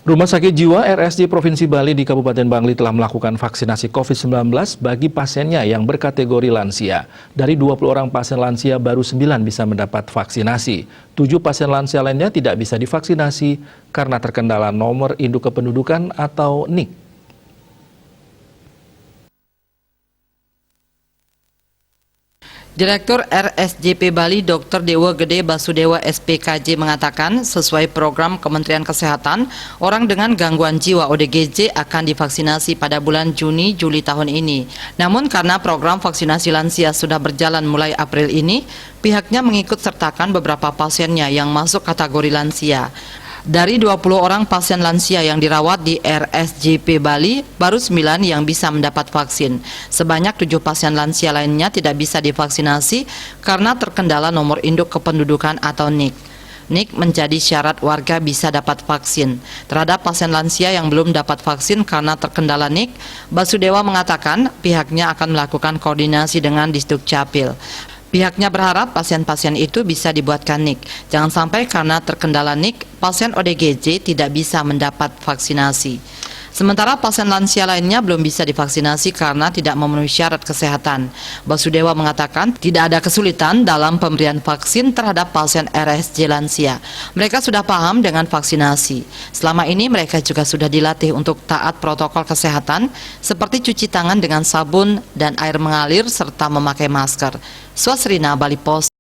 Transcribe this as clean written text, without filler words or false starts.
Rumah Sakit Jiwa RSJ Provinsi Bali di Kabupaten Bangli telah melakukan vaksinasi COVID-19 bagi pasiennya yang berkategori lansia. Dari 20 orang pasien lansia, baru 9 bisa mendapat vaksinasi. 7 pasien lansia lainnya tidak bisa divaksinasi karena terkendala nomor induk kependudukan atau NIK. Direktur RSJP Bali Dr. Dewa Gede Basudewa SPKJ mengatakan sesuai program Kementerian Kesehatan, orang dengan gangguan jiwa ODGJ akan divaksinasi pada bulan Juni-Juli tahun ini. Namun karena program vaksinasi lansia sudah berjalan mulai April ini, pihaknya mengikut sertakan beberapa pasiennya yang masuk kategori lansia. Dari 20 orang pasien lansia yang dirawat di RSJP Bali, baru 9 yang bisa mendapat vaksin. Sebanyak 7 pasien lansia lainnya tidak bisa divaksinasi karena terkendala nomor induk kependudukan atau NIK. NIK menjadi syarat warga bisa dapat vaksin. Terhadap pasien lansia yang belum dapat vaksin karena terkendala NIK, Basudewa mengatakan pihaknya akan melakukan koordinasi dengan Disduk Capil. Pihaknya berharap pasien-pasien itu bisa dibuatkan NIK. Jangan sampai karena terkendala NIK, pasien ODGJ tidak bisa mendapat vaksinasi. Sementara pasien lansia lainnya belum bisa divaksinasi karena tidak memenuhi syarat kesehatan. Basudewa mengatakan tidak ada kesulitan dalam pemberian vaksin terhadap pasien RSJ lansia. Mereka sudah paham dengan vaksinasi. Selama ini mereka juga sudah dilatih untuk taat protokol kesehatan seperti cuci tangan dengan sabun dan air mengalir serta memakai masker. Swasrina Bali Pos.